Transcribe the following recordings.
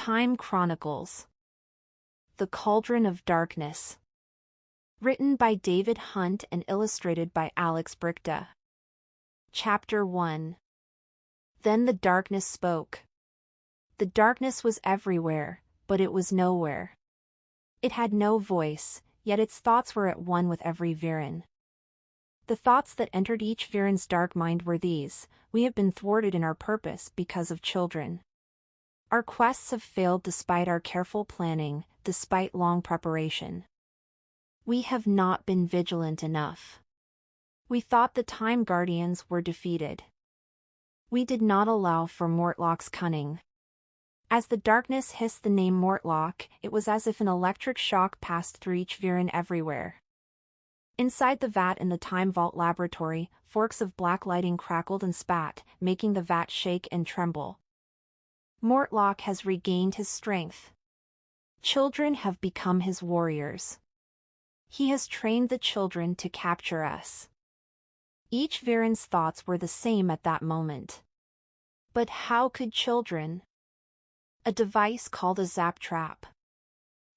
Time Chronicles. The Cauldron of Darkness. Written by David Hunt and illustrated by Alex Brichta. Chapter 1. Then the darkness spoke. The darkness was everywhere, but it was nowhere. It had no voice, yet its thoughts were at one with every Viren. The thoughts that entered each Viren's dark mind were these: we have been thwarted in our purpose because of children. Our quests have failed despite our careful planning, despite long preparation. We have not been vigilant enough. We thought the Time Guardians were defeated. We did not allow for Mortlock's cunning. As the darkness hissed the name Mortlock, it was as if an electric shock passed through each Viren everywhere. Inside the vat in the Time Vault laboratory, forks of black lighting crackled and spat, making the vat shake and tremble. Mortlock has regained his strength. Children have become his warriors. He has trained the children to capture us. Each Viren's thoughts were the same at that moment. But how could children? A device called a zap trap.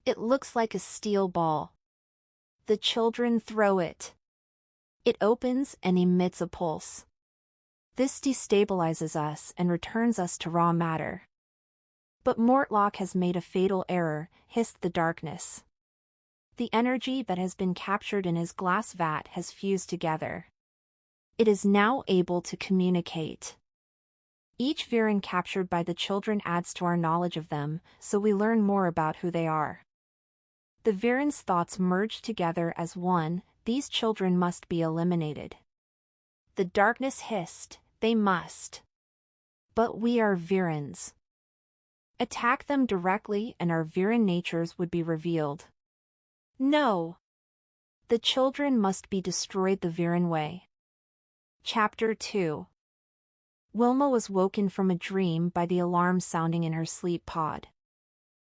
It looks like a steel ball. The children throw it. It opens and emits a pulse. This destabilizes us and returns us to raw matter. But Mortlock has made a fatal error, hissed the darkness. The energy that has been captured in his glass vat has fused together. It is now able to communicate. Each Viren captured by the children adds to our knowledge of them, so we learn more about who they are. The Viren's thoughts merged together as one: these children must be eliminated. The darkness hissed, they must. But we are Virens. Attack them directly and our Viren natures would be revealed. No. The children must be destroyed the Viren way. Chapter 2. Wilma was woken from a dream by the alarm sounding in her sleep pod.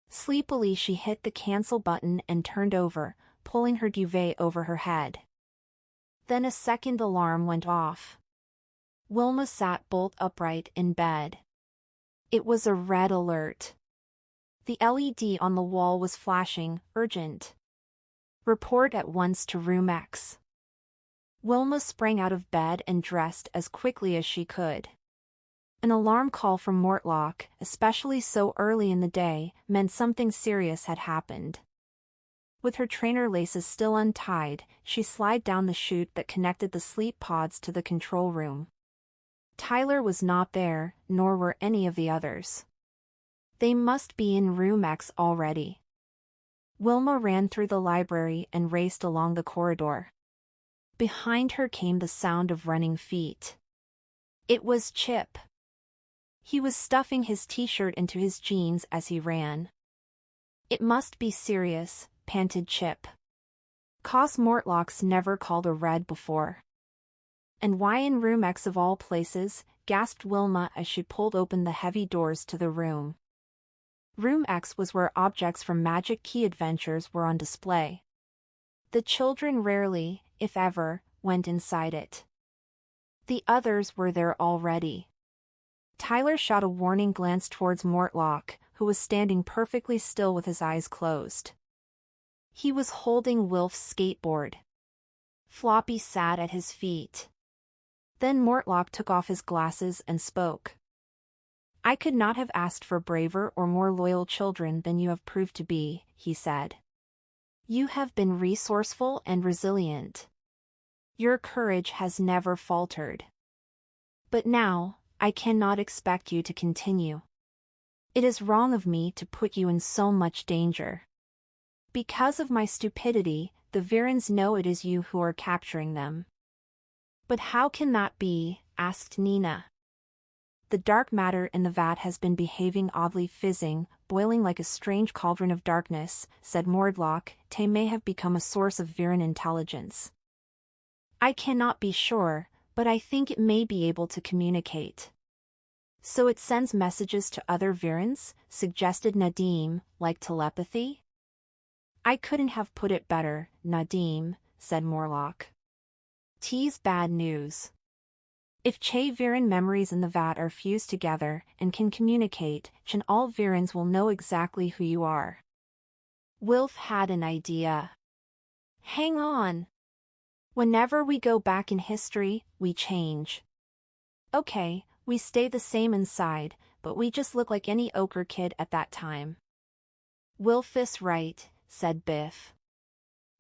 Sleepily she hit the cancel button and turned over, pulling her duvet over her head. Then a second alarm went off. Wilma sat bolt upright in bed. It was a red alert. The LED on the wall was flashing, urgent. Report at once to Room X. Wilma sprang out of bed and dressed as quickly as she could. An alarm call from Mortlock, especially so early in the day, meant something serious had happened. With her trainer laces still untied, she slid down the chute that connected the sleep pods to the control room. Tyler was not there, nor were any of the others. They must be in Room X already. Wilma ran through the library and raced along the corridor. Behind her came the sound of running feet. It was Chip. He was stuffing his t-shirt into his jeans as he ran. It must be serious, panted Chip. Cos Mortlock's never called a red before. And why in Room X of all places? Gasped Wilma as she pulled open the heavy doors to the room. Room X was where objects from Magic Key Adventures were on display. The children rarely, if ever, went inside it. The others were there already. Tyler shot a warning glance towards Mortlock, who was standing perfectly still with his eyes closed. He was holding Wilf's skateboard. Floppy sat at his feet. Then Mortlock took off his glasses and spoke. I could not have asked for braver or more loyal children than you have proved to be, he said. You have been resourceful and resilient. Your courage has never faltered. But now, I cannot expect you to continue. It is wrong of me to put you in so much danger. Because of my stupidity, the Virens know it is you who are capturing them. But how can that be? Asked Nina. The dark matter in the vat has been behaving oddly, fizzing, boiling like a strange cauldron of darkness, said Mortlock. They may have become a source of Viren intelligence. I cannot be sure, but I think it may be able to communicate. So it sends messages to other Virens, suggested Nadim, like telepathy? I couldn't have put it better, Nadim, said Mortlock. T's bad news. If Viren memories in the vat are fused together and can communicate, then all Virens will know exactly who you are. Wilf had an idea. Hang on. Whenever we go back in history, we change. Okay, we stay the same inside, but we just look like any ochre kid at that time. Wilf is right, said Biff.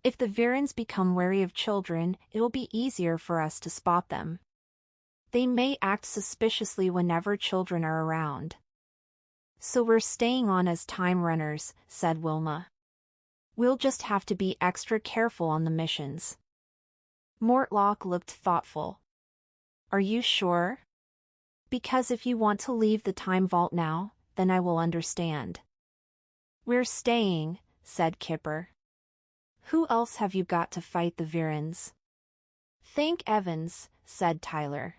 If the Virens become wary of children, it will be easier for us to spot them. They may act suspiciously whenever children are around. So we're staying on as time runners, said Wilma. We'll just have to be extra careful on the missions. Mortlock looked thoughtful. Are you sure? Because if you want to leave the time vault now, then I will understand. We're staying, said Kipper. Who else have you got to fight the Virens? Thank Evans, said Tyler.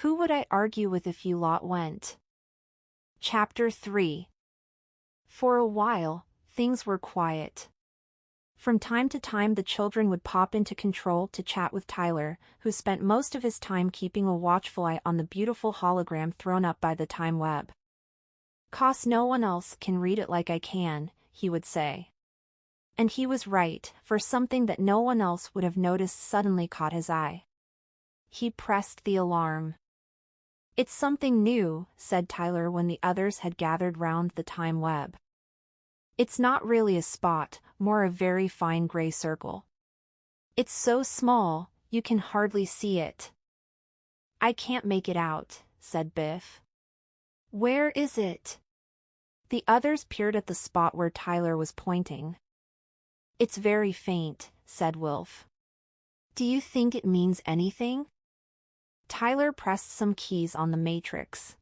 Who would I argue with if you lot went? Chapter 3. For a while, things were quiet. From time to time the children would pop into control to chat with Tyler, who spent most of his time keeping a watchful eye on the beautiful hologram thrown up by the time web. "'Cause no one else can read it like I can," he would say. And he was right, for something that no one else would have noticed suddenly caught his eye. He pressed the alarm. "It's something new," said Tyler when the others had gathered round the time web. "It's not really a spot, more a very fine gray circle. It's so small, you can hardly see it." "I can't make it out," said Biff. "Where is it?" The others peered at the spot where Tyler was pointing. "It's very faint," said Wilf. "Do you think it means anything?" Tyler pressed some keys on the matrix.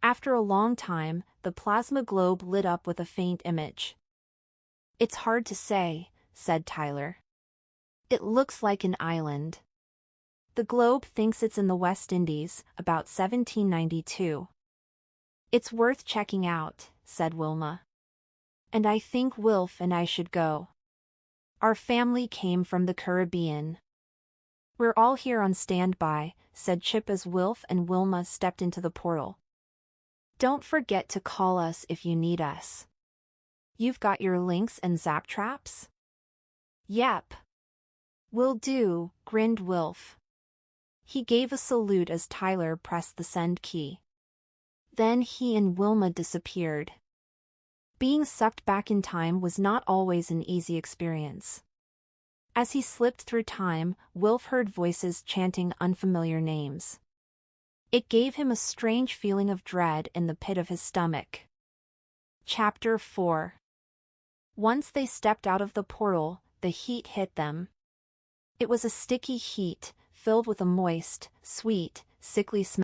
After a long time, the plasma globe lit up with a faint image. "It's hard to say," said Tyler. "It looks like an island. The globe thinks it's in the West Indies, about 1792. "It's worth checking out," said Wilma. "And I think Wilf and I should go. Our family came from the Caribbean." "We're all here on standby," said Chip as Wilf and Wilma stepped into the portal. "Don't forget to call us if you need us. You've got your links and zap traps?" "Yep. "Will do," grinned Wilf. He gave a salute as Tyler pressed the send key. Then he and Wilma disappeared. Being sucked back in time was not always an easy experience. As he slipped through time, Wilf heard voices chanting unfamiliar names. It gave him a strange feeling of dread in the pit of his stomach. Chapter 4. Once they stepped out of the portal, the heat hit them. It was a sticky heat, filled with a moist, sweet, sickly smell.